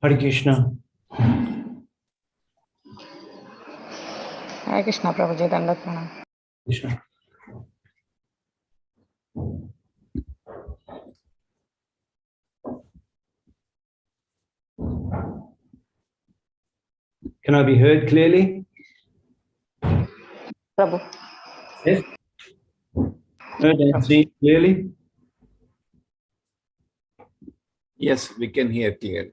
Hare Krishna. Hare Krishna Prabhuji, Dandat Pranam. Krishna. Can I be heard clearly? Prabhu. Yes. Heard and seen clearly? Yes, we can hear clearly.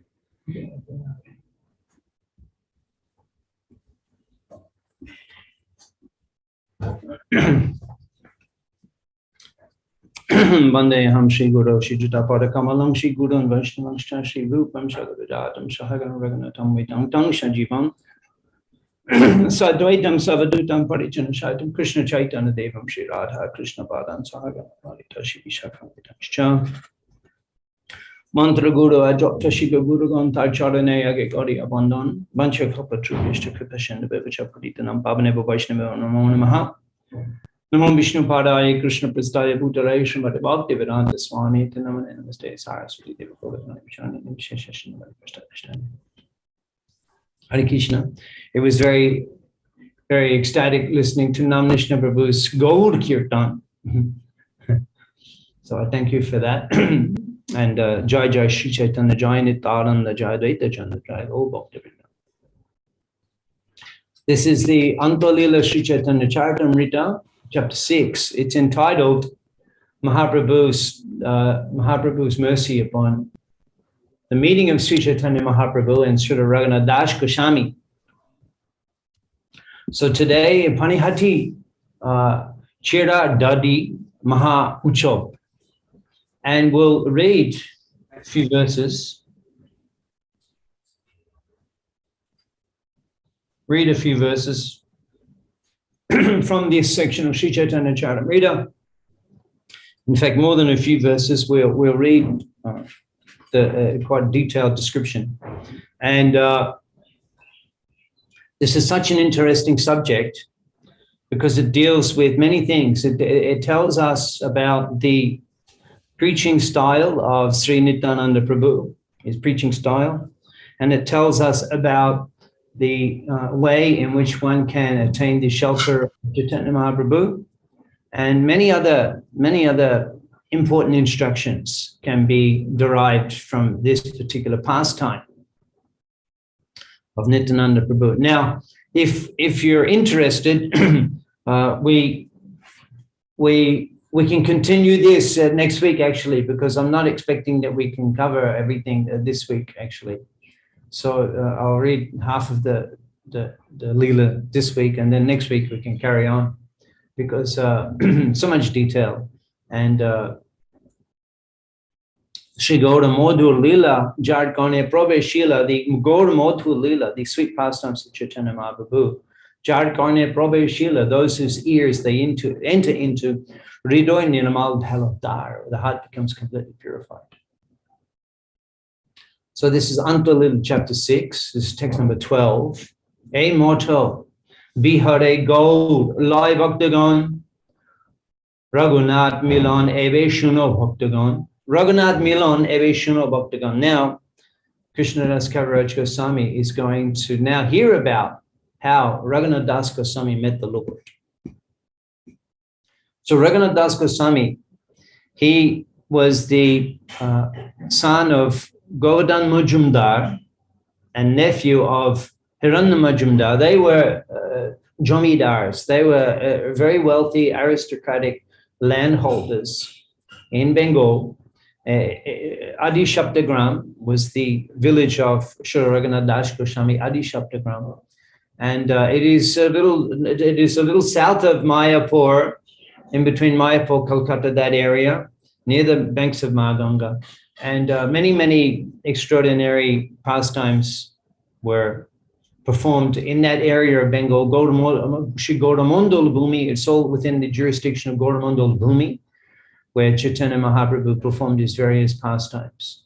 Vandeham Shri Guru Shri Juta Pada Kamalam Shri Guru and Vaishnavanscha Shri Rupam Shagavadatam Shahagana Raghunatam Vitam Tang Shajivam Sadvaitam Savadutam Parijana Shaitam Krishna Chaitanya Devam Shri Radha Krishna Padam Sahagana Lalita Shri Vishakam Vitam Mantra Guru Adopta Shiva Guru Gontar Charane Age Gori Abandon Bancha Kapatru Vishta Kripashan Bevacha Paditanam Pavaneva Vaishnava Namo Namaha Namo Vishnu Padaya Krishna Prastaya Bhutale Srimati Bhaktivedanta Swami Tinamane Namaste Saraswati Deva Govardhana Vishani Visheshashan Krishna. Hare Krishna. It was very, very ecstatic listening to Nam Krishna Prabhu's Gaur Kirtan. So I thank you for that. And Jai Jai Shri Chaitanya Jai Nityananda Jai Dvaita Chandra Jai O Bhaktivinoda. This is the Antolila Shri Chaitanya Charitamrita, chapter 6. It's entitled Mahaprabhu's mercy upon the meeting of Sri Chaitanya Mahaprabhu and Srila Raghunath Das Goswami. So today, Panihatti Chira Dadi Maha Uchob. And we'll read a few verses. Read a few verses from this section of Sri Chaitanya Charitamrita. In fact, more than a few verses, we'll read the quite detailed description. And this is such an interesting subject because it deals with many things. It tells us about the preaching style of Sri Nityananda Prabhu, his preaching style, and it tells us about the way in which one can attain the shelter of Chaitanya Mahaprabhu, and many other important instructions can be derived from this particular pastime of Nityananda Prabhu. Now, if you're interested, we can continue this next week, actually, because I'm not expecting that we can cover everything this week, actually. So I'll read half of the Leela this week, and then next week we can carry on, because so much detail. And Shri Gaura Modhu Leela, Jharkane Prabhe Shila, the Gaura Modhu Leela, the sweet pastimes of Chaitanya Mahaprabhu. Jharkane Prabhe Shila, those whose ears they enter into, Hridoy Ninamal Dhaladar, the heart becomes completely purified. So this is Antolil chapter 6, this is text number 12. A mortal, Bihare Gaur, Lai Bhaktagan, Raghunath Milan Eve Shuno Bhaktagan. Raghunath Milan Eve Shuno Bhaktagan. Now, Krishna Das Kaviraj Goswami is going to now hear about how Raghunath Das Goswami met the Lord. So Raghunath Das Goswami, he was the son of Govardhan Majumdar and nephew of Hiranya Majumdar. They were jomidars. They were very wealthy, aristocratic landholders in Bengal. Adi Shaptagram was the village of Srila Raghunath Das Goswami, Adi Shaptagram. And it is a little south of Mayapur, in between Mayapur, Kolkata, that area, near the banks of Maganga. And many extraordinary pastimes were performed in that area of Bengal. Shri Gauramandal Bhumi, it's all within the jurisdiction of Gauramandal Bhumi, where Chaitanya Mahaprabhu performed his various pastimes.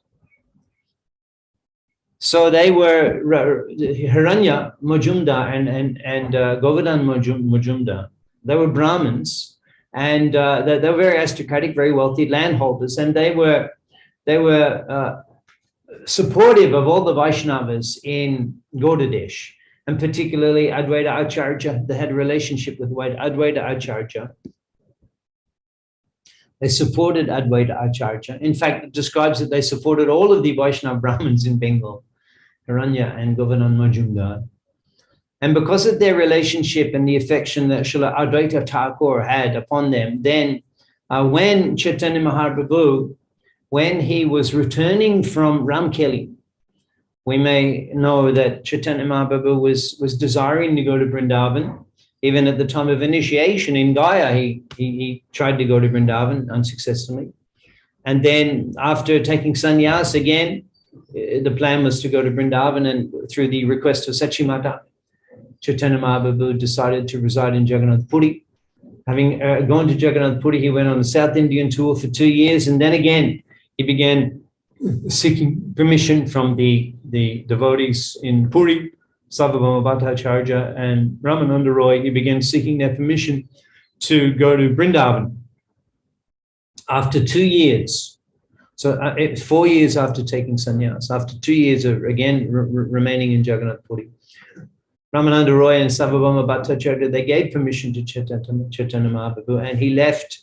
So they were Hiranya Majumdar and Govardhan Majumdar. They were Brahmins, and they were very aristocratic, very wealthy landholders, and they were supportive of all the Vaishnavas in Gaudadesh, and particularly Advaita Acharya. They had a relationship with Advaita Acharya. They supported Advaita Acharya. In fact, it describes that they supported all of the Vaishnava Brahmins in Bengal, Hiranya and Govardhan Majumdar. And because of their relationship and the affection that Srila Advaita Thakur had upon them, then when Chaitanya Mahaprabhu, when he was returning from Ramkeli, we may know that Chaitanya Mahaprabhu was desiring to go to Vrindavan. Even at the time of initiation in Gaya, he tried to go to Vrindavan unsuccessfully. And then after taking sannyas again, the plan was to go to Vrindavan, and through the request of Sachimata, Chaitanya Mahaprabhu decided to reside in Jagannath Puri. Having gone to Jagannath Puri, he went on the South Indian tour for 2 years, and then again he began seeking permission from the devotees in Puri, Sarvabhauma Bhattacharya and Ramananda Roy. He began seeking their permission to go to Vrindavan after 2 years. So 4 years after taking sannyas, after 2 years of again remaining in Jagannath Puri. Ramananda Roy and Sarvabhauma Bhattacharya, they gave permission to Chaitanya Mahaprabhu, and he left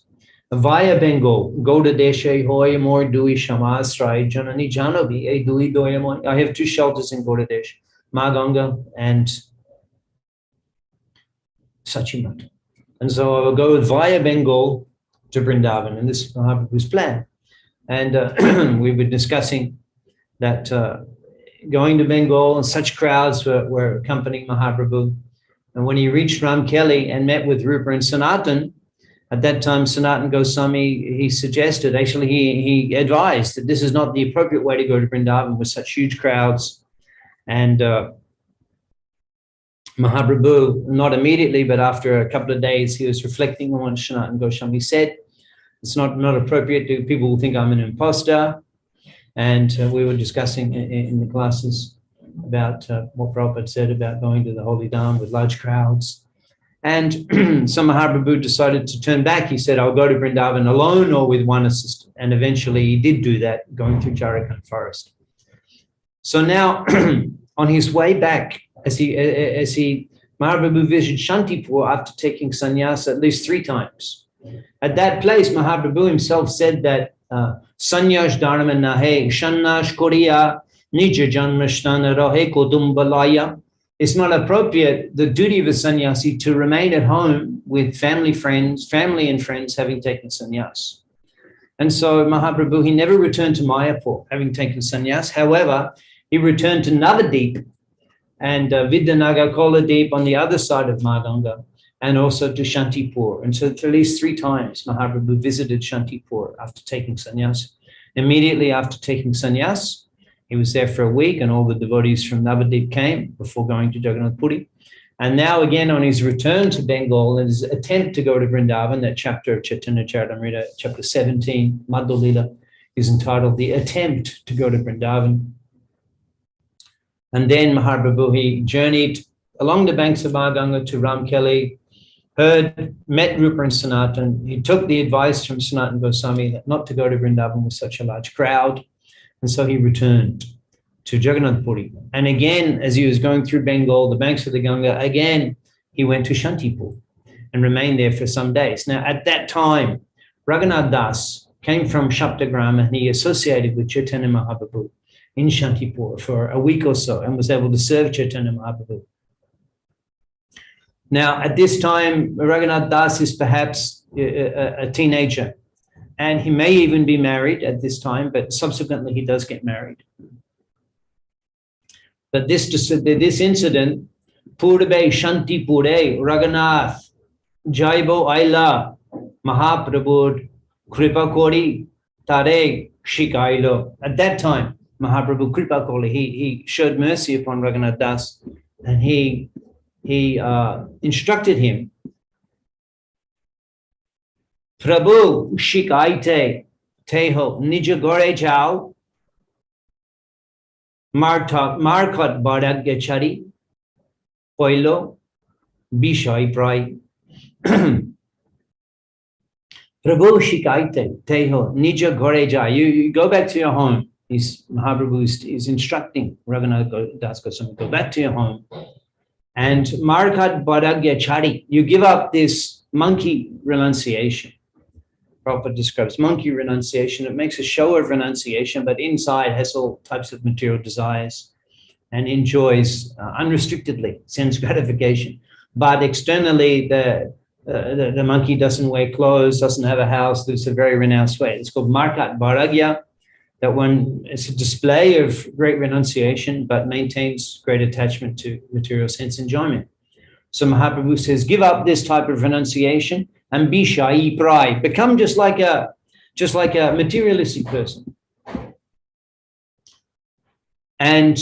via Bengal. Gaudadeshe hoy more dui shamasrai janani janavi e dui doyamoy. I have 2 shelters in Gaudadesh, Maganga and Sachimat. And so I will go via Bengal to Vrindavan, and this is Mahaprabhu's plan. And we were discussing that going to Bengal, and such crowds were accompanying Mahaprabhu. And when he reached Ramkeli and met with Rupa and Sanatan, at that time, Sanatan Goswami, he suggested, actually he advised that this is not the appropriate way to go to Vrindavan with such huge crowds. And Mahaprabhu, not immediately, but after a couple of days, he was reflecting on what Sanatan Goswami said. It's not appropriate. People will think I'm an imposter. And we were discussing in the classes about what Prabhupada said about going to the Holy Dham with large crowds. And so Mahaprabhu decided to turn back. He said, I'll go to Vrindavan alone or with one assistant. And eventually he did do that, going through Jharkhand forest. So now on his way back, as Mahaprabhu visited Shantipur after taking sannyas at least 3 times. At that place, Mahaprabhu himself said that Sannyas dharma nahe, shannash koriya, nija janmashtana rahe kodumbalaya. It's not appropriate, the duty of a sannyasi, to remain at home with family and friends having taken sannyas. And so Mahaprabhu, he never returned to Mayapur having taken sannyas. However, he returned to Navadeep and Vidyanagar Koladeep on the other side of Maganga, and also to Shantipur. And so at least 3 times Mahaprabhu visited Shantipur after taking sannyas. Immediately after taking sannyas, he was there for a week, and all the devotees from Navadeep came before going to Jagannath Puri. And now again on his return to Bengal and his attempt to go to Vrindavan, that chapter of Chaitanya Charitamrita, chapter 17, Madhya Lila, is entitled The Attempt to Go to Vrindavan. And then Mahaprabhu, he journeyed along the banks of Maganga to Ramkeli, met Rupa and Sanatan. He took the advice from Sanatan Goswami that not to go to Vrindavan with such a large crowd. And so he returned to Jagannath Puri. And again, as he was going through Bengal, the banks of the Ganga, again, he went to Shantipur and remained there for some days. Now, at that time, Raghunath Das came from Shaptagram, and he associated with Chaitanya Mahaprabhu in Shantipur for a week or so and was able to serve Chaitanya Mahaprabhu. Now, at this time, Raghunath Das is perhaps a teenager, and he may even be married at this time, but subsequently he does get married. But this incident, Purbe Shantipure, Raghunath, Jaibo Aila, Mahaprabhu, Kripa Kori, Tare Shikailo. At that time, Mahaprabhu Kripa Kori, he showed mercy upon Raghunath Das, and he instructed him, Prabhu shikaite teho nija gore jao markat baragya chari poilo bishoy prai. Prabhu shikaite teho nija gore jao. You go back to your home Mahaprabhu is instructing Raghunath Das Goswami, go back to your home and Markat Bharagya Chari, you give up this monkey renunciation. Prabhupada describes monkey renunciation. It makes a show of renunciation, but inside has all types of material desires and enjoys unrestrictedly sense gratification. But externally, the monkey doesn't wear clothes, doesn't have a house, lives a very renounced way. It's called Markat Bharagya. That one is a display of great renunciation, but maintains great attachment to material sense enjoyment. So Mahaprabhu says, give up this type of renunciation and be shy, pride. Become just like a materialistic person. And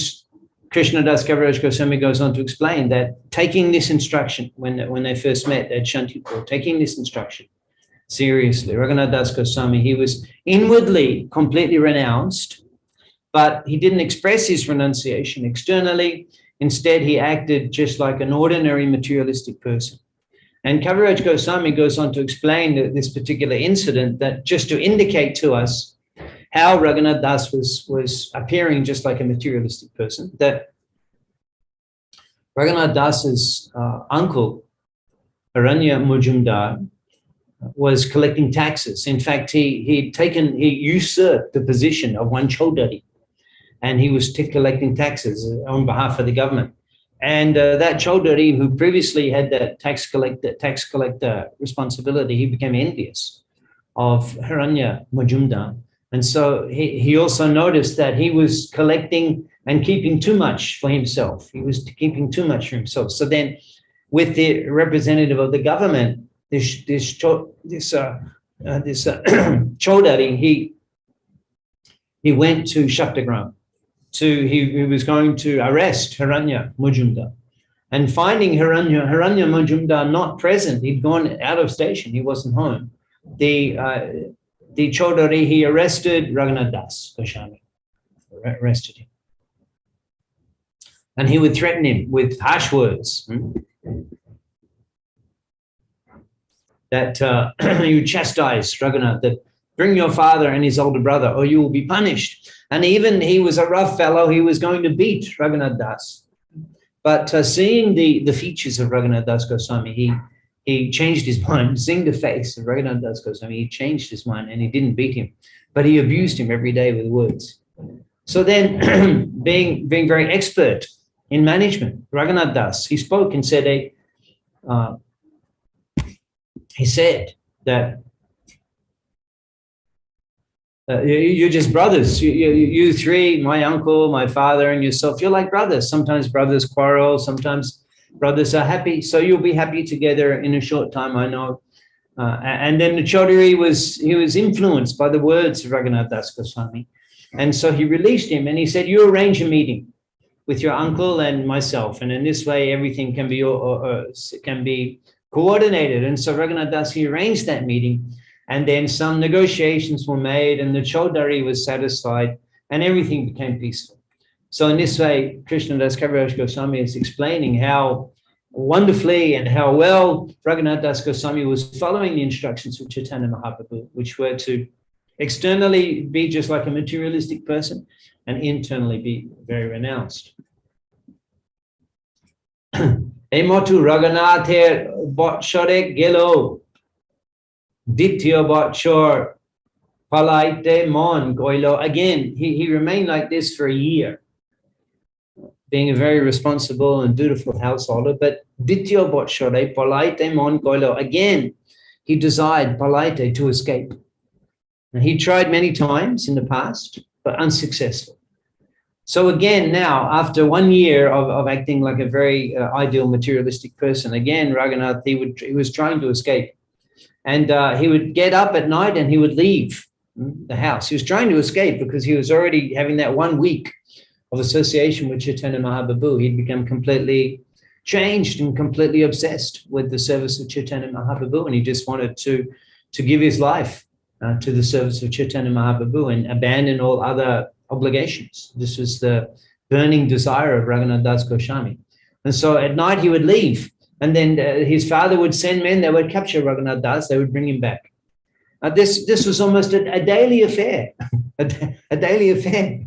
Krishna Das Kaviraj Goswami goes on to explain that taking this instruction, when they first met at Shantipur, taking this instruction seriously, Raghunath Das Goswami, he was inwardly completely renounced, but he didn't express his renunciation externally. Instead, he acted just like an ordinary materialistic person. And Kaviraj Goswami goes on to explain this particular incident, that just to indicate to us how Raghunath Das was appearing just like a materialistic person, that Raghunath Das's uncle, Aranya Mujumdar, was collecting taxes. In fact, he usurped the position of one Chaudhary, and he was collecting taxes on behalf of the government. And that Chaudhary, who previously had that tax collector responsibility, he became envious of Aranya Mujumdar. And so he also noticed that he was collecting and keeping too much for himself. He was keeping too much for himself. So then with the representative of the government, this Chaudhary, he went to Shaptagram. He was going to arrest Haranya Mujumdar. And finding Haranya Mujumdar not present, he'd gone out of station, he wasn't home. The Chaudhary, he arrested Raghunath Das Goswami, arrested him. And he would threaten him with harsh words. That you chastise Raghunath, that bring your father and his older brother or you will be punished. And even he was a rough fellow, he was going to beat Raghunath Das. But seeing the features of Raghunath Das Goswami, he changed his mind. Seeing the face of Raghunath Das Goswami, he changed his mind and he didn't beat him, but he abused him every day with words. So then being very expert in management, Raghunath Das, he spoke and said, he said that you're just brothers. You three, my uncle, my father, and yourself, you're like brothers. Sometimes brothers quarrel. Sometimes brothers are happy. So you'll be happy together in a short time, I know. And then the Chaudhary was influenced by the words of Raghunath Das Goswami. And so he released him and he said, you arrange a meeting with your uncle and myself. And in this way, everything can be coordinated. And so Raghunath Das, he arranged that meeting, and then some negotiations were made and the Chaudhary was satisfied and everything became peaceful. So in this way, Krishna Das Kaviraj Goswami is explaining how wonderfully and how well Raghunath Das Goswami was following the instructions of Chaitanya Mahaprabhu, which were to externally be just like a materialistic person and internally be very renounced. Emotu Raghunather Botshore Gelo Ditya Botshor Palaite Mon Goilo. Again, he remained like this for a year, being a very responsible and dutiful householder. But Ditya Botshore Palaite Mon Goilo. Again, he desired Palaite to escape. And he tried many times in the past, but unsuccessful. So again, now, after 1 year of acting like a very ideal materialistic person, again, Raghunath, he was trying to escape. And he would get up at night and he would leave the house. He was trying to escape because he was already having that 1 week of association with Chaitanya Mahaprabhu. He'd become completely changed and completely obsessed with the service of Chaitanya Mahaprabhu. And he just wanted to give his life to the service of Chaitanya Mahaprabhu and abandon all other obligations. This was the burning desire of Raghunath Das Goswami. And so at night he would leave, and then his father would send men, they would capture Raghunath Das, they would bring him back. This was almost a daily affair, a daily affair.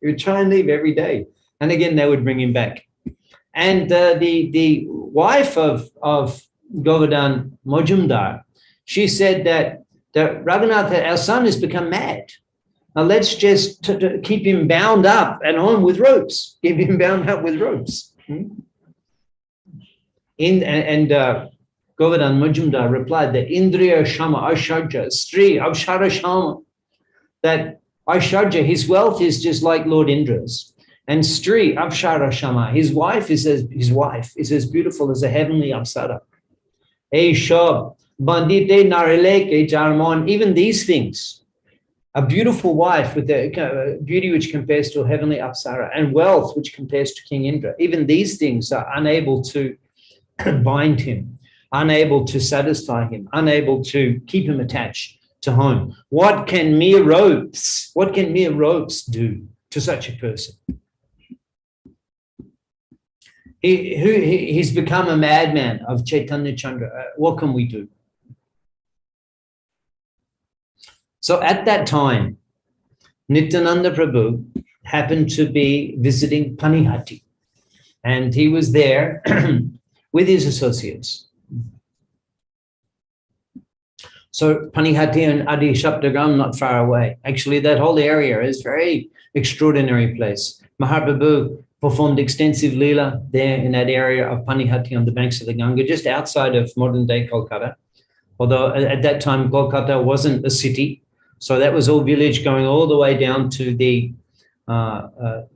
He would try and leave every day. And again, they would bring him back. And the wife of Govardhan Majumdar, she said that Raghunatha, our son, has become mad. Now let's just keep him bound up at home with ropes. Keep him bound up with ropes. Govardhan Majumdar replied that Indriya Shama Aisharja, Sri Avshara Shama, that Aisharja, his wealth is just like Lord Indra's. And Sri Avshara Shama, his wife is as beautiful as a heavenly Apsara. Shab, Bandite Narileke Jarmon, even these things, a beautiful wife with a beauty which compares to a heavenly Apsara, and wealth which compares to King Indra, even these things are unable to bind him, unable to satisfy him, unable to keep him attached to home. What can mere ropes do to such a person? He's become a madman of Chaitanya Chandra. What can we do? So at that time, Nityananda Prabhu happened to be visiting Panihatti, and he was there with his associates. So Panihatti and Adi Shaptagram, not far away. Actually, that whole area is a very extraordinary place. Mahaprabhu performed extensive leela there in that area of Panihatti on the banks of the Ganga, just outside of modern-day Kolkata. Although at that time, Kolkata wasn't a city. So that was all village going all the way down to the Makar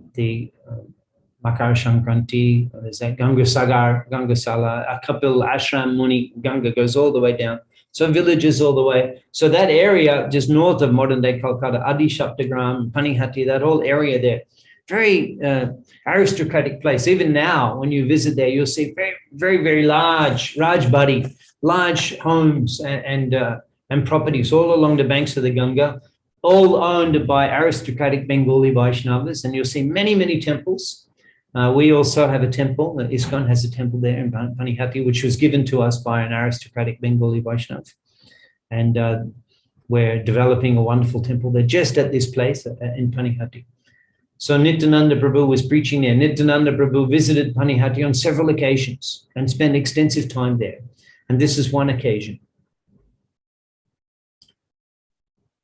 Shankranti, there's that Gangasagar, Gangasala, Kapil, Ashram, Muni, Ganga goes all the way down. So villages all the way. So that area just north of modern-day Kolkata, Adi Shaptagram, Panihatti, that whole area there, very aristocratic place. Even now, when you visit there, you'll see very, very, very large body, large homes and properties all along the banks of the Ganga, all owned by aristocratic Bengali Vaishnavas. And you'll see many, many temples. We also have a temple. ISKCON has a temple there in Panihatti, which was given to us by an aristocratic Bengali Vaishnav. And we're developing a wonderful temple there just at this place in Panihatti. So Nityananda Prabhu was preaching there. Nityananda Prabhu visited Panihatti on several occasions and spent extensive time there. And this is one occasion.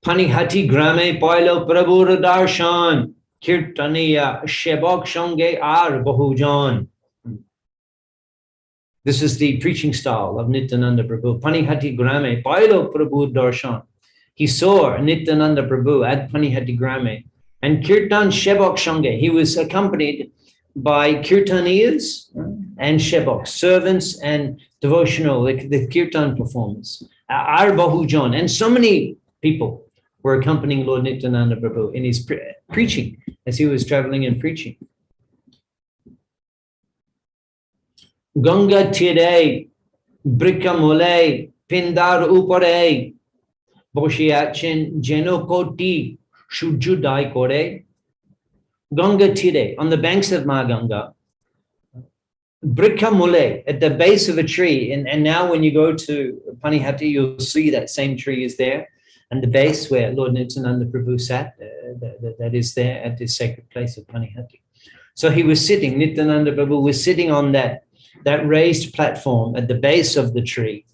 Panihatti grame pailo Prabhu darshan kirtaniya shebok shange ar bahujan. This is the preaching style of Nityananda Prabhu. Panihatti grame pailo Prabhu darshan. He saw Nityananda Prabhu at Panihatti grame. And Kirtan Shebok Shange, he was accompanied by Kirtaniyas and Shebok, servants and devotional, the Kirtan performers, Ar Bahujan, and so many people were accompanying Lord Nityananda Prabhu in his preaching as he was traveling and preaching. Ganga Tire, Brikamole, Pindar Upare, Boshiachin, Jenokoti, Shujudai Kore, Ganga Tire, on the banks of Ganga, Brikha Mule, at the base of a tree. And now when you go to Panihatti, you'll see that same tree is there. And the base where Lord Nityananda Prabhu sat, that is there at this sacred place of Panihatti. So he was sitting, Nityananda Prabhu was sitting on that raised platform at the base of the tree.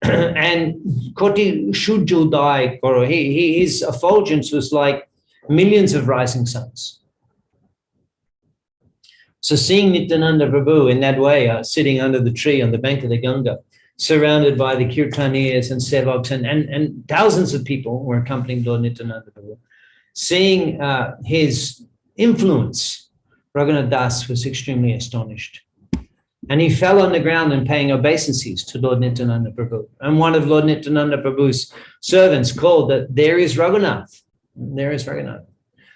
And Koti Shujudai Koro, his effulgence was like millions of rising suns. So seeing Nityananda Prabhu in that way, sitting under the tree on the bank of the Ganga, surrounded by the Kirtaniyas and Sevaks and thousands of people were accompanying Lord Nityananda Prabhu, seeing his influence, Raghunath Das was extremely astonished. And he fell on the ground and paying obeisances to Lord Nityananda Prabhu. And one of Lord Nityananda Prabhu's servants called that there is Raghunath. There is Raghunath.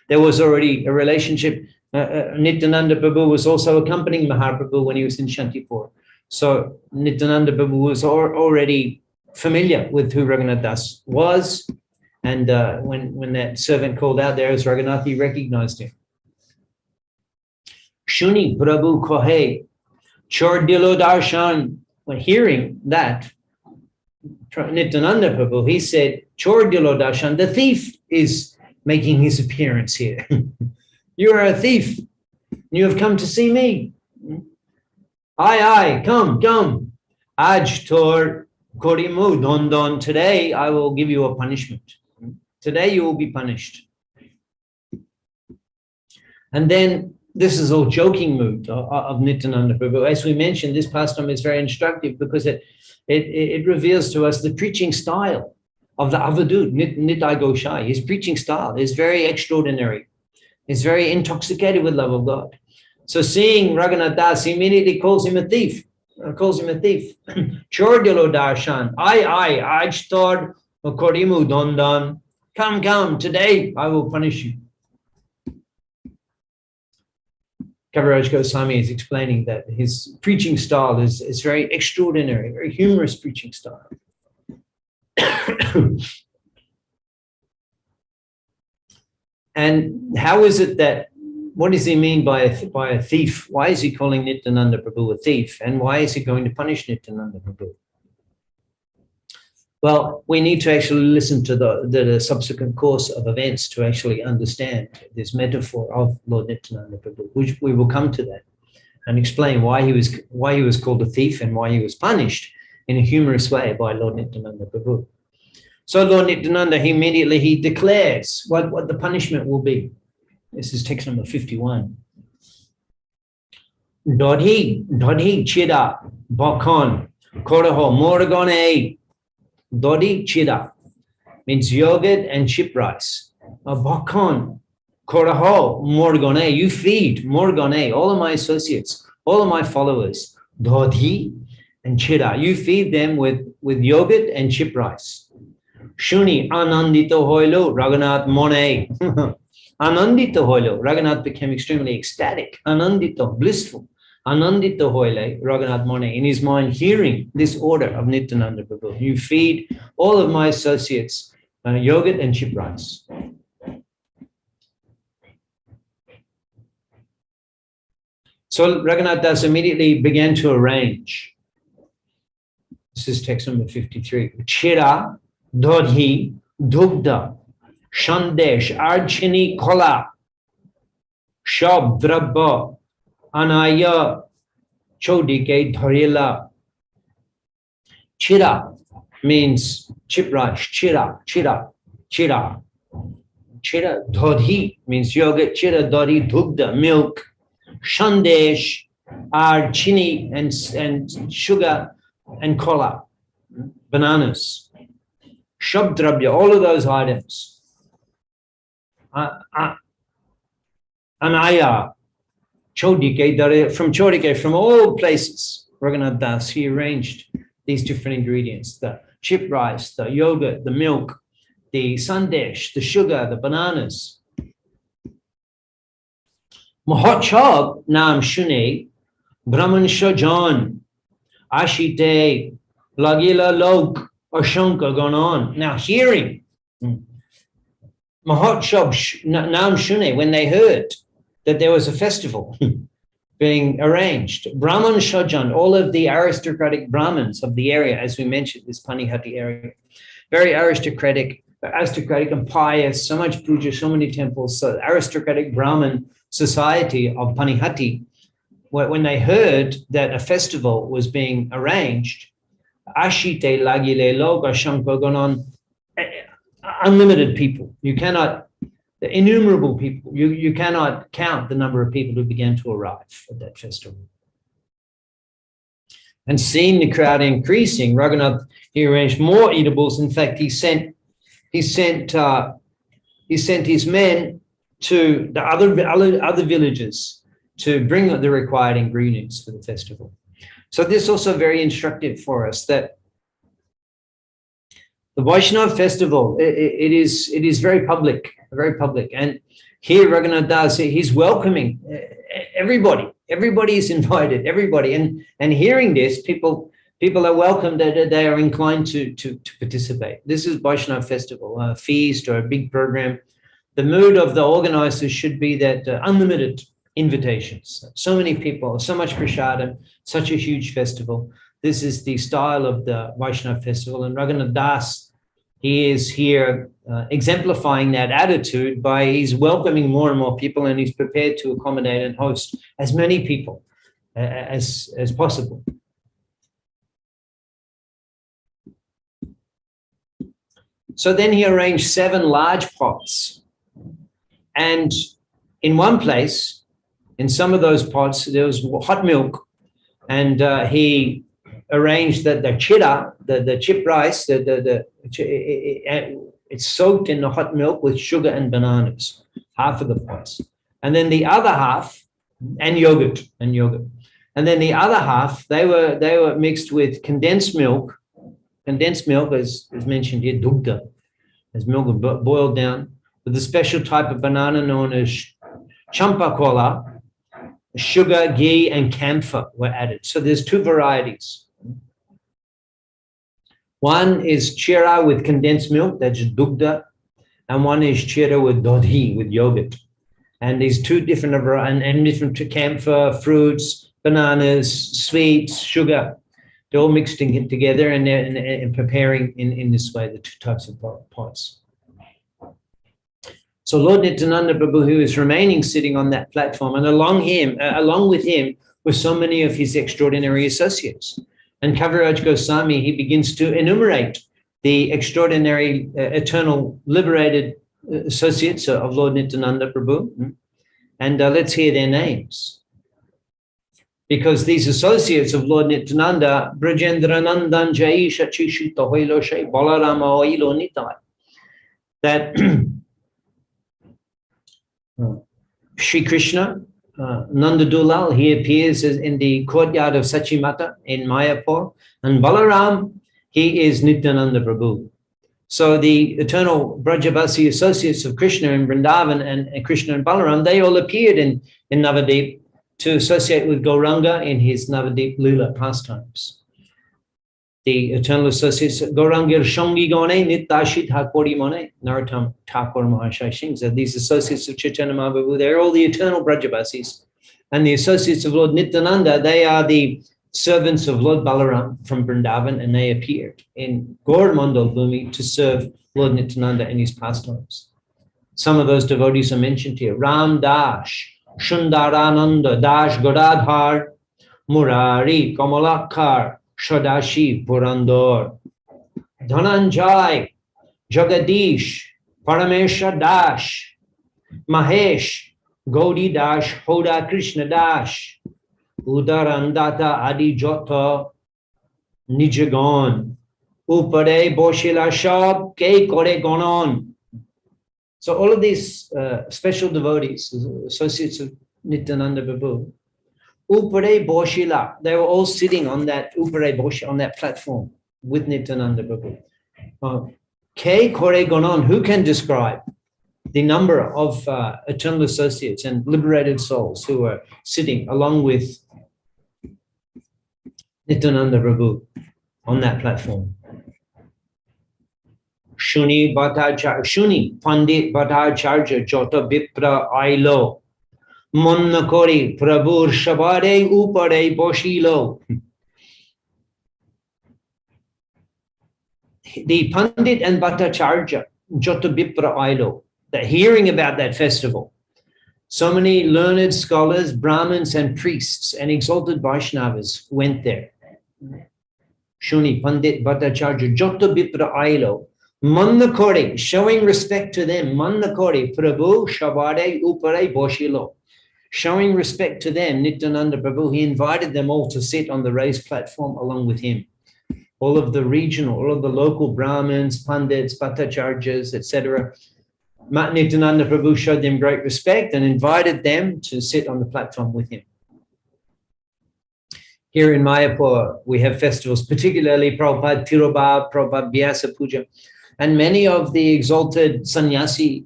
There was already a relationship. Nityananda Prabhu was also accompanying Mahaprabhu when he was in Shantipur. So Nityananda Prabhu was already familiar with who Raghunath Das was. And when that servant called out, there is Raghunath, he recognized him. Shuni Prabhu Kohe. Chor Dilo Darshan, when hearing that, Nityananda Prabhu, he said, Chor Dilo Darshan, the thief is making his appearance here. You are a thief. You have come to see me. Aye, come. Aj tor korimu don. Today I will give you a punishment. Today you will be punished. And then this is all joking mood of Nityananda Prabhu. As we mentioned, this pastime is very instructive because it reveals to us the preaching style of the Avadut, Nitai Goshai. His preaching style is very extraordinary. He's very intoxicated with love of God. So seeing Raghunath Das, he immediately calls him a thief. Chor Dilo Darshan. I ajtor korimu don. Come, today I will punish you. Kaviraj Goswami is explaining that his preaching style is very extraordinary, very humorous preaching style. And how is it that, what does he mean by a thief? Why is he calling Nityananda Prabhu a thief? And why is he going to punish Nityananda Prabhu? Well, we need to actually listen to the subsequent course of events to actually understand this metaphor of Lord Nityananda Prabhu, which we will come to that and explain why he was called a thief and why he was punished in a humorous way by Lord Nityananda Prabhu. So Lord Nityananda, he declares what the punishment will be. This is text number 51. Dodhi chida bakon koraho moragone. Dodi chida means yogurt and chip rice. Bakon, koraho, morgone, you feed, morgone, all of my associates, all of my followers. Dodi and chida, you feed them with yogurt and chip rice. Shuni, anandito hoilo, Raghunath mone. Anandito hoilo, Raghunath became extremely ecstatic, anandito, blissful. Anandita Hoile, Raghunath Mone, in his mind, hearing this order of Nityananda Prabhu. You feed all of my associates yogurt and chip rice. So Raghunath Das immediately began to arrange. This is text number 53. Chira, Dodhi, Dugda, Shandesh, Archini, Kola, Shab, Drabba, Anaya Chodike Dharila. Chira means chip rice. Chira. Dodhi means yogurt. Chira dodhi, dugda, milk. Shandesh are chini and sugar and kola, bananas. Shabdrabya, all of those items. Anaya. Chodike, from Chodike, from all places, Raghunath Das, he arranged these different ingredients, the chip rice, the yogurt, the milk, the sandesh, the sugar, the bananas. Mahotshav nam shune, Brahman shajan, ashite, lagila lok, ashanka gone on. Now hearing, Mahotshav nam shune, when they heard that there was a festival being arranged. Brahman Shajan, all of the aristocratic Brahmins of the area, as we mentioned, this Panihatti area, very aristocratic and pious, so much puja, so many temples, so aristocratic Brahmin society of Panihatti, when they heard that a festival was being arranged, Ashite Lagile Loga Shankogonon, unlimited people. You cannot, the innumerable people, you cannot count the number of people who began to arrive at that festival. And seeing the crowd increasing, Raghunath, he arranged more eatables. In fact, he sent his men to the other villages to bring the required ingredients for the festival. So this is also very instructive for us that the Vaishnava festival, it is very public, And here Raghunath Das, he's welcoming everybody. Everybody is invited, everybody. And hearing this, people are welcomed, that they are inclined to participate. This is Vaishnava festival, a feast or a big program. The mood of the organizers should be that unlimited invitations. So many people, so much prasadam, such a huge festival. This is the style of the Vaishnava festival. And Raghunath Das, he is here exemplifying that attitude by he's welcoming more and more people, and he's prepared to accommodate and host as many people as possible. So then he arranged 7 large pots. And in one place, in some of those pots, there was hot milk. And he arranged that the chira, the chip rice, it's soaked in the hot milk with sugar and bananas, half of the pots. And then the other half, and yogurt. And then the other half, they were mixed with condensed milk. Condensed milk, as mentioned here, dugda, as milk boiled down, with a special type of banana known as champa kola. Sugar, ghee, and camphor were added. So there's 2 varieties. One is chira with condensed milk, that's dugda, and one is chira with dodhi, with yogurt. And these 2 different, and different camphor, fruits, bananas, sweets, sugar. They're all mixed together and preparing in this way, the 2 types of pots. So Lord Nityananda Prabhu, who is remaining sitting on that platform, and along with him were so many of his extraordinary associates. And Kaviraj Goswami, he begins to enumerate the extraordinary, eternal, liberated associates of Lord Nityananda Prabhu. And let's hear their names. Because these associates of Lord Nityananda, Brajendra Nandan Jai Shachishita Hoilo Shai Balarama Oilo Nitai, that Shri Krishna, Nanda Dulal, he appears in the courtyard of Sachimata in Mayapur, and Balaram, he is Nityananda Prabhu. So the eternal Brajavasi associates of Krishna in Vrindavan and Krishna and Balaram, they all appeared in Navadip to associate with Gauranga in his Navadip Leela pastimes. The eternal associates, Gaurangir Shongi Gone, Nitashit Hakori Mone, Narottam Thakur Mahashai Singh. So these associates of Chaitanya Mahaprabhu, they're all the eternal Brajavasis. And the associates of Lord Nityananda, they are the servants of Lord Balaram from Vrindavan, and they appeared in Gaur Mandal Bhumi to serve Lord Nityananda in his pastimes. Some of those devotees are mentioned here. Ram Dash, Shundarananda, Dash Godadhar, Murari, Kamalakar, Shadashi, Purandor, Dhananjay, Jagadish, Paramesha Dash, Mahesh, Gaudi Dash, Hoda Krishna Dash, Udarandata Adi Jota, Nijagon, Upare Boshila Shab, Ke Kore Gonon. So all of these special devotees, associates of Nityananda Prabhu, Upare Boshila, they were all sitting on that Upare Boshila, on that platform with Nityananda Prabhu. Ke Kore Gonon, who can describe the number of eternal associates and liberated souls who are sitting along with Nityananda Prabhu on that platform? Shuni Pandit Bhattacharya Jota Vipra Ailo Monna Kori Prabhur Shabare Upare Boshilo. The Pandit and Bhattacharya Jota Vipra Ailo, the hearing about that festival, so many learned scholars, Brahmins and priests and exalted Vaishnavas went there. Shuni Pandit Bhattacharya Jota Vipra Ailo Mandakori, showing respect to them. Mandakori, Prabhu, Shabade, Upare, Boshilo. Showing respect to them, Nityananda Prabhu, he invited them all to sit on the raised platform along with him. All of the regional, all of the local Brahmins, Pandits, Bhattacharyas, etc. Nityananda Prabhu showed them great respect and invited them to sit on the platform with him. Here in Mayapur, we have festivals, particularly Prabhupada Tirobhav, Prabhupada Vyasa Puja. And many of the exalted sannyasi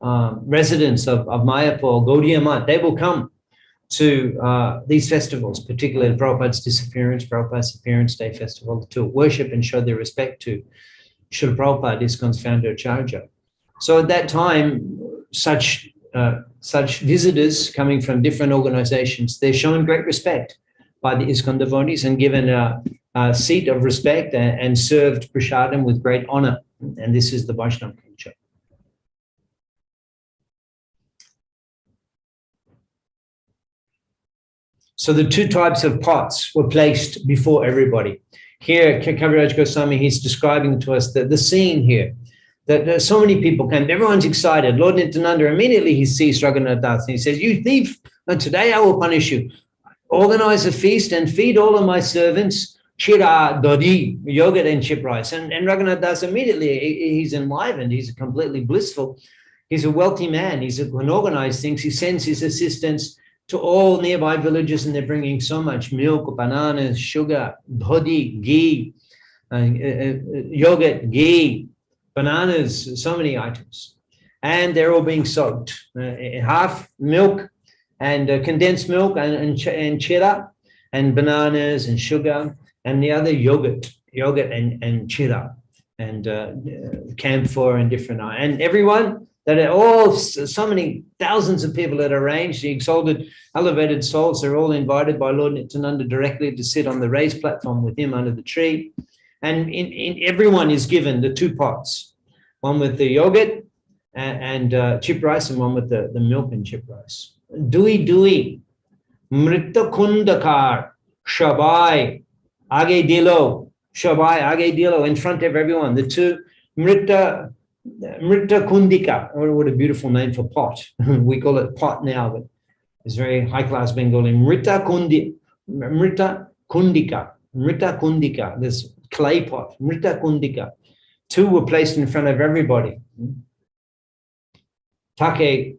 residents of Mayapur, Gaudiya Math, they will come to these festivals, particularly Prabhupada's disappearance, Prabhupada's Appearance Day Festival, to worship and show their respect to Srila Prabhupada, ISKCON's founder Acharya. So at that time, such visitors coming from different organizations, they're shown great respect by the ISKCON devotees and given a seat of respect and served prasadam with great honor. And this is the Vaishnava culture. So the two types of pots were placed before everybody. Here, Kaviraj Goswami, he's describing to us the scene here, that so many people came, everyone's excited. Lord Nityananda, immediately he sees Raghunath Das and he says, you thief, and today I will punish you. Organize a feast and feed all of my servants, chira, dodi, yogurt and chip rice. And Raghunath Das immediately, he's enlivened, he's completely blissful. He's a wealthy man, he can organize things, he sends his assistants to all nearby villages, and they're bringing so much milk, bananas, sugar, dhodi, ghee, yogurt, ghee, bananas, so many items. And they're all being soaked. Half milk and condensed milk and chira and bananas and sugar, and the other yogurt and chira and camphor and different. And everyone, that are all, so many thousands of people that arranged, the exalted, elevated souls, they're all invited by Lord Nityananda directly to sit on the raised platform with him under the tree. And everyone is given the two pots, one with the yogurt and chip rice, and one with the milk and chip rice. Dui dui, mritta kundakar, shabai, age dilo, shabai, age dilo, in front of everyone. The two, mritta kundika, what a beautiful name for pot. We call it pot now, but it's very high-class Bengali. Mrita kundika, this clay pot, mrita kundika. Two were placed in front of everybody. Take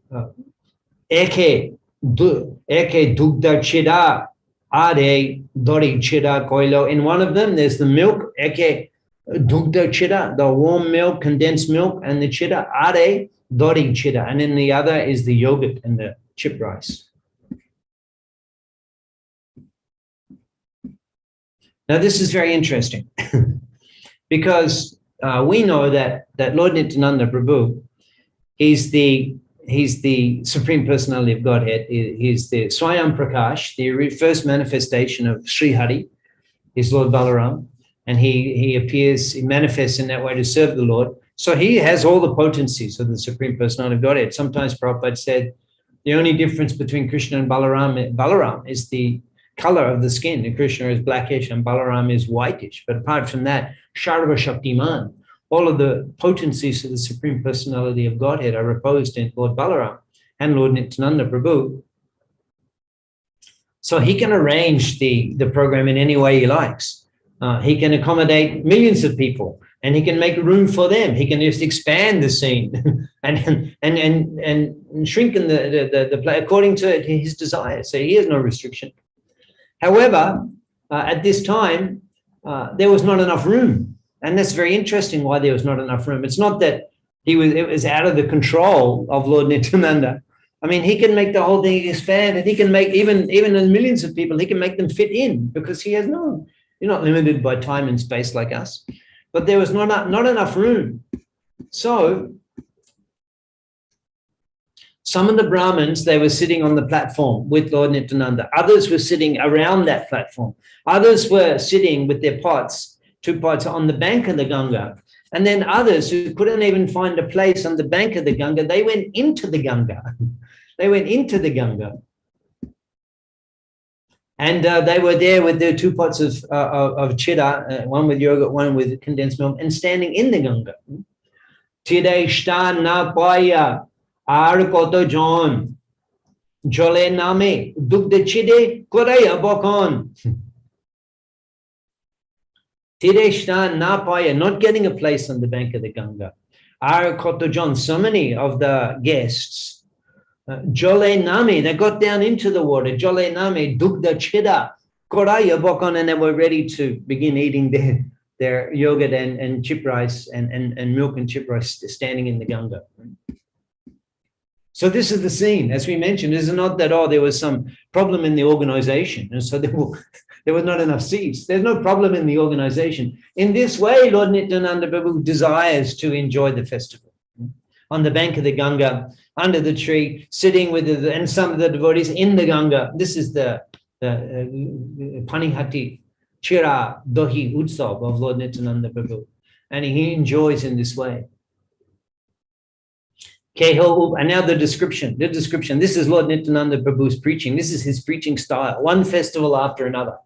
eke dugda chida ade dori chida koilo. In one of them, there's the milk, eke dugda chida, the warm milk, condensed milk, and the chida ade dori chida. And in the other is the yogurt and the chip rice. Now, this is very interesting because we know that Lord Nityananda Prabhu, he's the Supreme Personality of Godhead. He's the Swayam Prakash, the first manifestation of Sri Hari, is Lord Balaram, and he appears, he manifests in that way to serve the Lord. So he has all the potencies of the Supreme Personality of Godhead. Sometimes Prabhupada said the only difference between Krishna and Balaram is the color of the skin. And Krishna is blackish and Balaram is whitish. But apart from that, Sharva Shaktiman, all of the potencies of the Supreme Personality of Godhead are reposed in Lord Balaram and Lord Nityananda Prabhu. So he can arrange the program in any way he likes. He can accommodate millions of people, and he can make room for them. He can just expand the scene and shrink in the play according to his desire. So he has no restriction. However, at this time, there was not enough room. And that's very interesting why there was not enough room. It's not that it was out of the control of Lord Nityananda. I mean, he can make the whole thing expand, and he can make even the millions of people, he can make them fit in, because he has you're not limited by time and space like us. But there was not enough room. So some of the Brahmins, they were sitting on the platform with Lord Nityananda. Others were sitting around that platform. Others were sitting with their pots, two pots, on the bank of the Ganga. And then others who couldn't even find a place on the bank of the Ganga, they went into the Ganga. They went into the Ganga. And they were there with their two pots of chida, one with yogurt, one with condensed milk, and standing in the Ganga. Tide shta na paya ar koto jon jole name dugde chide koraya bokon. Tide shta na paya, not getting a place on the bank of the Ganga. Ar koto jon, so many of the guests, Jole Nami, they got down into the water. Jole Nami, Dugda Chida, Koraya Bokon, and they were ready to begin eating their yogurt and chip rice and milk and chip rice standing in the Ganga. So this is the scene. As we mentioned, it's not that, there was some problem in the organization, and so there was not enough seats. There's no problem in the organization. In this way, Lord Nityananda Prabhu desires to enjoy the festival on the bank of the Ganga, under the tree, sitting with some of the devotees in the Ganga. This is the Panihatti Chira Dohi Utsav of Lord Nityananda Prabhu. And he enjoys in this way. And now the description. This is Lord Nityananda Prabhu's preaching. This is his preaching style, one festival after another.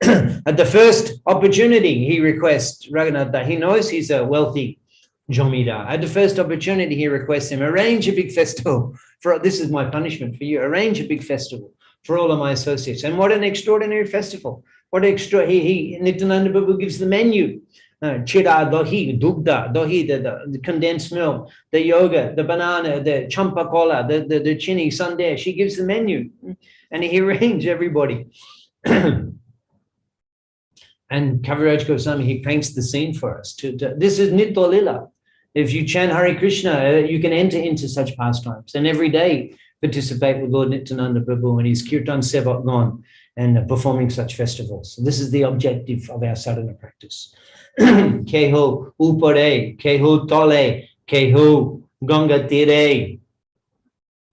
At the first opportunity, he requests Raghunath. He knows he's a wealthy Jomidar. At the first opportunity, he requests him, arrange a big festival. This is my punishment for you. Arrange a big festival for all of my associates. And what an extraordinary festival. Nityananda Prabhu gives the menu. Chira, dohi, dugda, dohi, the condensed milk, the yogurt, the banana, the champa cola, the chini, sundae. She gives the menu. And he arranges everybody. And Kaviraj Goswami, he paints the scene for us. This is Nitya Lila. If you chant Hare Krishna, you can enter into such pastimes. And every day participate with Lord Nityananda Prabhu and his Kirtan Sevakgan and performing such festivals. So this is the objective of our sadhana practice. Keho upare, keho tole, keho ganga tire,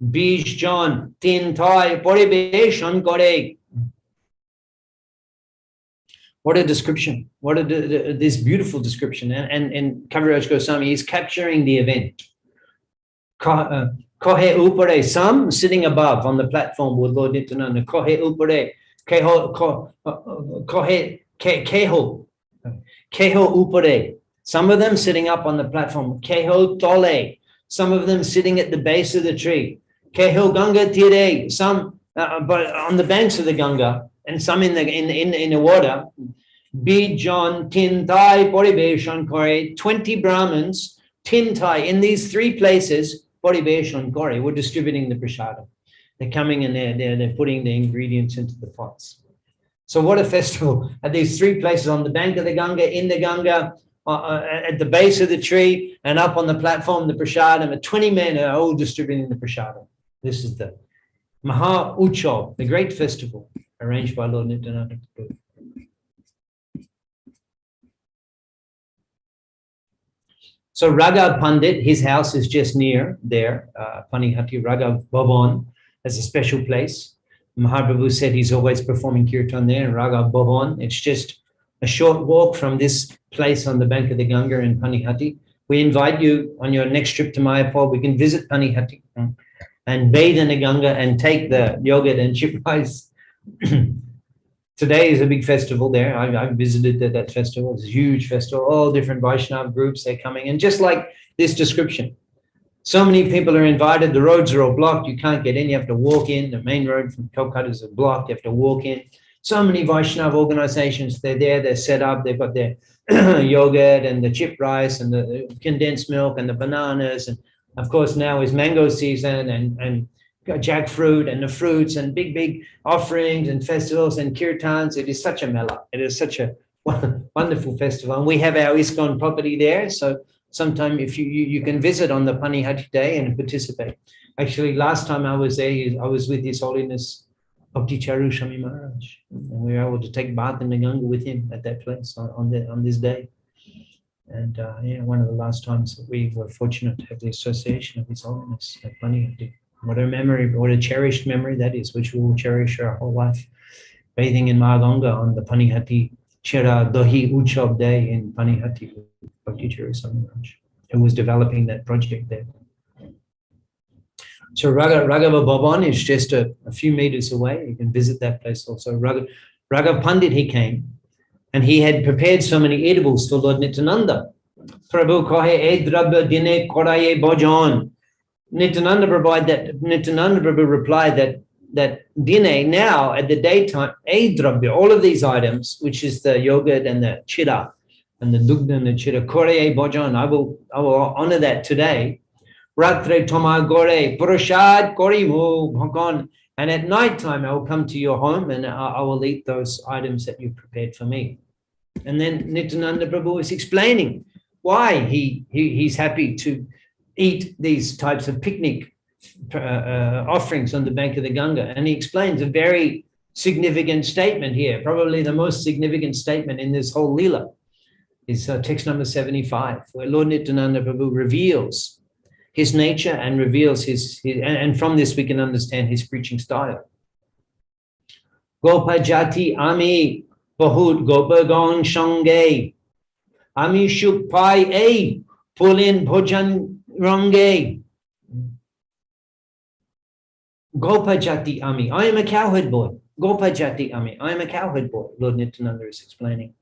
bij jon tin thai poribeshon kore. What a description. What this beautiful description. And Kaviraj Goswami is capturing the event. Kohe upare, some sitting above on the platform with Lord Nityananda. Kohe upare, keho upare. Some of them sitting up on the platform. Keho tole. Some of them sitting at the base of the tree. Keho ganga tire. Some but on the banks of the Ganga. And some in the water. Bijon Tintai Poribeshon Kore, 20 Brahmins, Tintai, in these three places, Poribeshon Kore, we're distributing the prasadam. They're coming in there, they're putting the ingredients into the pots. So what a festival at these three places, on the bank of the Ganga, in the Ganga, at the base of the tree, and up on the platform, the prasadam. 20 men are all distributing the prasadam. This is the Maha Uchav, the great festival, arranged by Lord Nityananda Prabhu. So Raghav Pandit, his house is just near there, Panihatti. Raghav Bhavan has a special place. Mahaprabhu said he's always performing kirtan there, Raghav Bhavan. It's just a short walk from this place on the bank of the Ganga in Panihatti. We invite you on your next trip to Mayapur. We can visit Panihatti and bathe in the Ganga and take the yogurt and chip rice. Today is a big festival there. I visited that festival. It's a huge festival. All different Vaishnava groups, they're coming. And just like this description, so many people are invited. The roads are all blocked. You can't get in. You have to walk in. The main road from Kolkata is blocked. You have to walk in. So many Vaishnava organizations, they're there. They're set up. They've got their yogurt and the chip rice and the condensed milk and the bananas. And of course, now is mango season and jackfruit and the fruits and big offerings and festivals and kirtans. It is such a mela. It is such a wonderful festival. And we have our ISKCON property there. So sometime if you can visit on the Panihatti day and participate. Actually, last time I was there, I was with His Holiness Bhakti Charu Shami Maharaj. And we were able to take bath in the Ganga with him at that place on this day. And one of the last times that we were fortunate to have the association of His Holiness at Panihatti. What a memory, what a cherished memory that is, which we will cherish our whole life. Bathing in Mahaganga on the Panihatti Chira Dohi Uchav day in Panihatti with Bhakti Charu Samiraj, who was developing that project there. So Raghava Bhavan is just a few meters away. You can visit that place also. Raghav Pandit, he came, and he had prepared so many edibles for Lord Nityananda. Prabhu kohe edrabha dine koraye bhajan. Nityananda Prabhu replied that dine, now at the daytime, edrabha, all of these items, which is the yogurt and the chira and the dugda and the chira, koraye bhajan, I will honor that today. Ratre toma gore prasad korimu bhakan, and at night time I will come to your home and I will eat those items that you prepared for me. And then Nityananda Prabhu is explaining why he's happy to eat these types of picnic offerings on the bank of the Ganga. And he explains a very significant statement here, probably the most significant statement in this whole Leela, is text number 75, where Lord Nityananda Prabhu reveals his nature and reveals and from this we can understand his preaching style. Gopa jati ami Bahut Gopagon Shange, Ami Shuk Pai A, Pulin Bhojan Range. Gopajati Ami, I am a cowherd boy. Gopajati Ami, I am a cowherd boy, Lord Nityananda is explaining.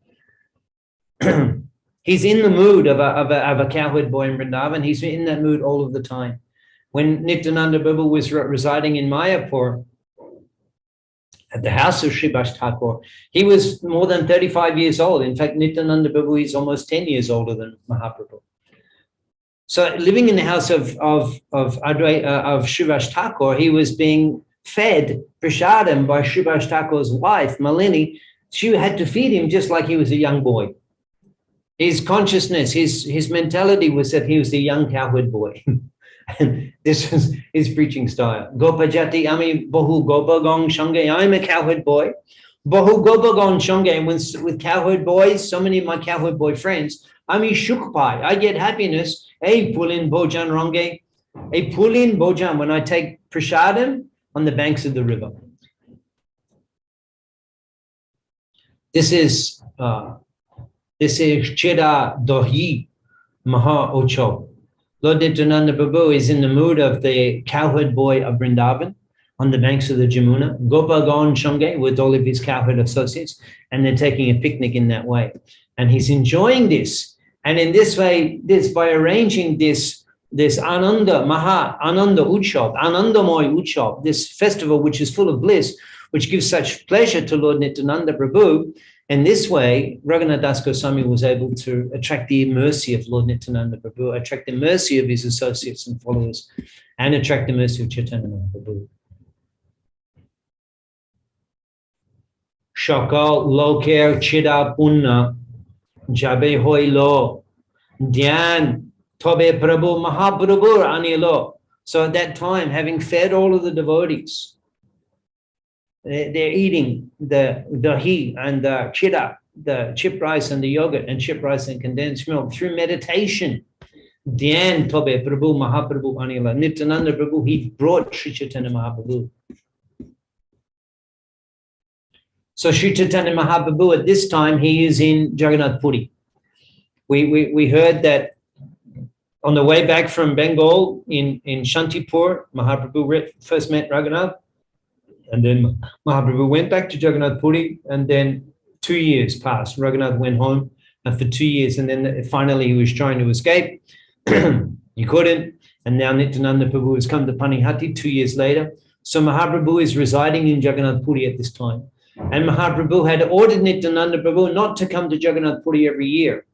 He's in the mood of a cowherd boy in Vrindavan. He's in that mood all of the time. When Nityananda Prabhu was residing in Mayapur, at the house of Srivas Thakur, he was more than 35 years old. In fact, Nityananda Prabhu is almost 10 years older than Mahaprabhu. So living in the house of Srivas Thakur, he was being fed prasadam by Srivas Thakur's wife, Malini. She had to feed him just like he was a young boy. His consciousness, his mentality was that he was a young cowherd boy. And this was his preaching style. Gopajati Ami Bahu Gopagong Shange. I'm a cowherd boy. Bahu Gopagong Shange. And with cowherd boys, so many of my cowherd boy friends, Ami Shukpai. I get happiness. A Pulin Bojan Range. A Pulin Bojan when I take prasadam on the banks of the river. This is Cheda Dohi Maha Ocho. Lord Nityananda Prabhu is in the mood of the cowherd boy of Vrindavan on the banks of the Jamuna, Gopagon Shange with all of his cowherd associates, and they're taking a picnic in that way. And he's enjoying this. And in this way, by arranging this Ananda, Maha Ananda Utsav, Anandamoy Utsav, this festival which is full of bliss, which gives such pleasure to Lord Nityananda Prabhu, in this way, Raghunath Das Goswami was able to attract the mercy of Lord Nityananda Prabhu, attract the mercy of his associates and followers, and attract the mercy of Chaitanya Mahaprabhu. Shakal loker chida punna jabe hoi lo dhyan tobe Prabhu Mahaprabhu anilo. So at that time, having fed all of the devotees, they're eating the dahi and the chida, the chip rice and the yogurt and chip rice and condensed milk through meditation. Dhyan tobe Prabhu Mahaprabhu anila. Nityananda Prabhu, he brought Sri Chaitanya Mahaprabhu. So Sri Chaitanya Mahaprabhu at this time, he is in Jagannath Puri. We heard that on the way back from Bengal in Shantipur, Mahaprabhu first met Raghunath. And then Mahaprabhu went back to Jagannath Puri, and then 2 years passed. Raghunath went home for 2 years, and then finally he was trying to escape. He couldn't, and now Nityananda Prabhu has come to Panihatti 2 years later. So Mahaprabhu is residing in Jagannath Puri at this time. And Mahaprabhu had ordered Nityananda Prabhu not to come to Jagannath Puri every year.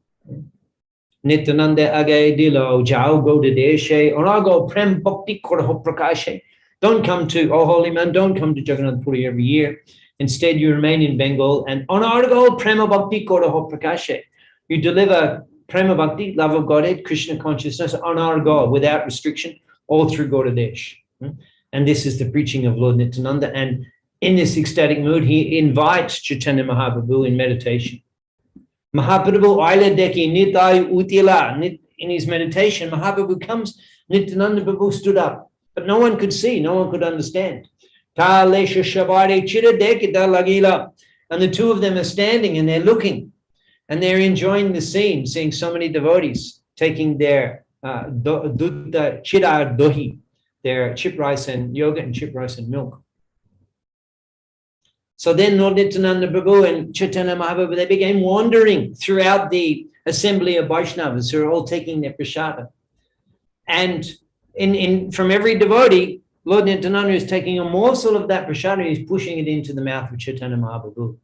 Nityananda age dilo jao go to deshe onago prem bhakti korho prakashe. Don't come to, oh holy man, don't come to Jagannath Puri every year. Instead, you remain in Bengal and onargo prema bhakti koraho prakashe. You deliver prema bhakti, love of Godhead, Krishna consciousness, onargo, without restriction, all through Gaudadesh. And this is the preaching of Lord Nityananda. And in this ecstatic mood, he invites Chaitanya Mahaprabhu in meditation. Mahaprabhu aila deki nitai utila. In his meditation, Mahaprabhu comes, Nityananda Prabhu stood up. But no one could see, no one could understand. And the two of them are standing and they're looking and they're enjoying the scene, seeing so many devotees taking their chidar dohi, their chip rice and yogurt and chip rice and milk. So then Lord Nityananda Prabhu and Chaitanya Mahaprabhu, they began wandering throughout the assembly of Vaishnavas who are all taking their prasada. And from every devotee, Lord Nityananda is taking a morsel of that prasada, he's pushing it into the mouth of Chaitanya Mahaprabhu.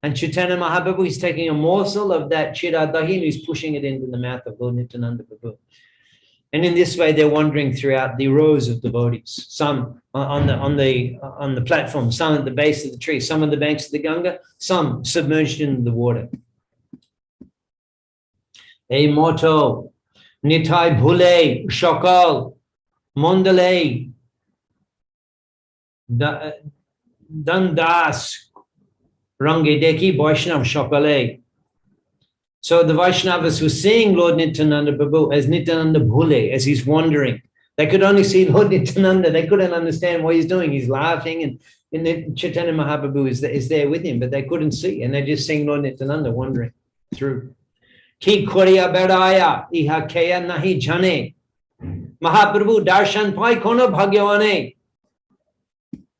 And Chaitanya Mahaprabhu is taking a morsel of that chida dahi and he's pushing it into the mouth of Lord Nityananda Prabhu. And in this way, they're wandering throughout the rows of devotees. Some on the platform, some at the base of the tree, some on the banks of the Ganga, some submerged in the water. A motto. Nitai Bhule, Shakal, Mondale, Dandas, Rangedeki, Vaishnav Shakale. So the Vaishnavas were seeing Lord Nityananda Prabhu as Nityananda Bhule, as he's wandering. They could only see Lord Nityananda. They couldn't understand what he's doing. He's laughing and And then Chaitanya Mahaprabhu is there with him, but they couldn't see, and they just seeing Lord Nityananda wandering through. Ki Korea Bedaya Iha Kaya Nahi Jane Mahaprabhu Darshan Pai Kono Bhagavane.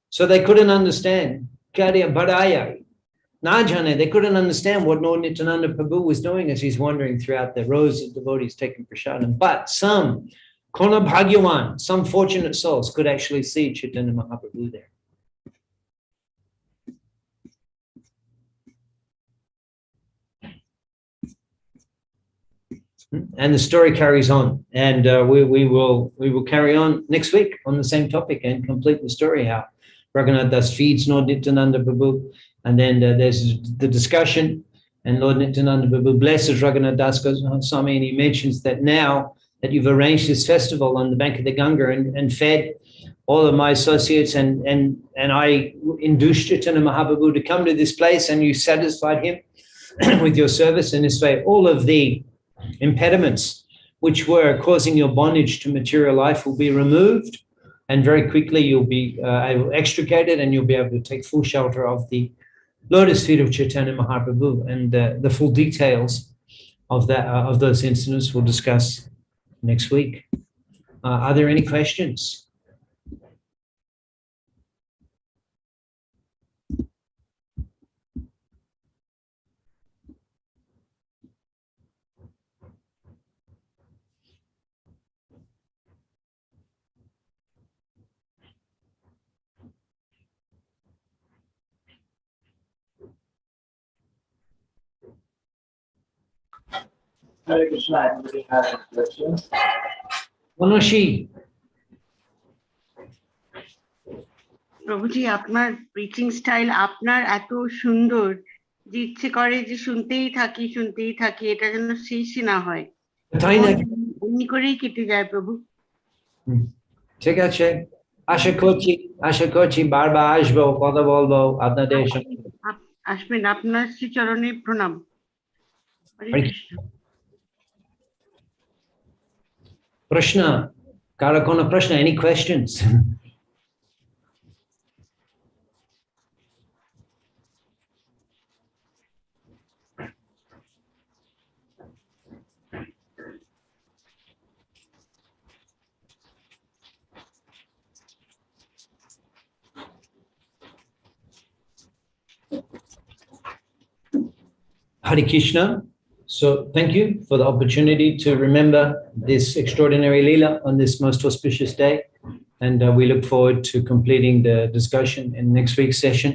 So they couldn't understand. Korea Bedaya Na Jane. They couldn't understand what Lord Nityananda Prabhu was doing as he's wandering throughout the rows of devotees taking prasadam. But some Kono Bhagavan, some fortunate souls could actually see Chaitanya Mahaprabhu there. And the story carries on, and we will carry on next week on the same topic and complete the story how Raghunath Das feeds Lord Nityananda Prabhu, and then there's the discussion, and Lord Nityananda Prabhu blesses Raghunath Das Goswami, and he mentions that now that you've arranged this festival on the bank of the Ganga and fed all of my associates, and I induced Chaitanya Mahaprabhu to come to this place, and you satisfied him with your service in this way, all of the impediments which were causing your bondage to material life will be removed, and very quickly you'll be extricated, and you'll be able to take full shelter of the lotus feet of Chaitanya Mahaprabhu. And the full details of that of those incidents we'll discuss next week. Are there any questions? Hare Krishna, anybody have any questions? Manoshi. প্রভুজি আপনার preaching style আপনার এত সুন্দর যে ইচ্ছে করে যে শুনতেই থাকি এটা যেন শেষই না হয়, তাই না? এমনি করেই কেটে যায় প্রভু। ঠিক আছে, আশা করছি বারবার আসবো, কথা বলবো আপনাদের সঙ্গে। আসবেন, আপনার শ্রীচরণে প্রণাম। হরে কৃষ্ণ। প্রশ্ন, কারো কোনো প্রশ্ন? Any questions? Hare Krishna. So thank you for the opportunity to remember this extraordinary Leela on this most auspicious day. And we look forward to completing the discussion in next week's session.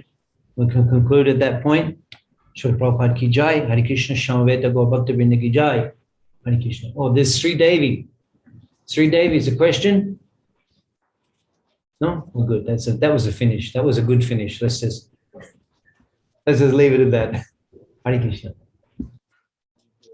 We can conclude at that point. Srila Prabhupada ki jai, Hare Krishna, Shamaveta Gaur Bhakta Vrinda ki jai, Hare Krishna. Oh, there's Sri Devi. Sri Devi is a question? No? Oh, good. That was a finish. That was a good finish. Let's just leave it at that. Hare Krishna.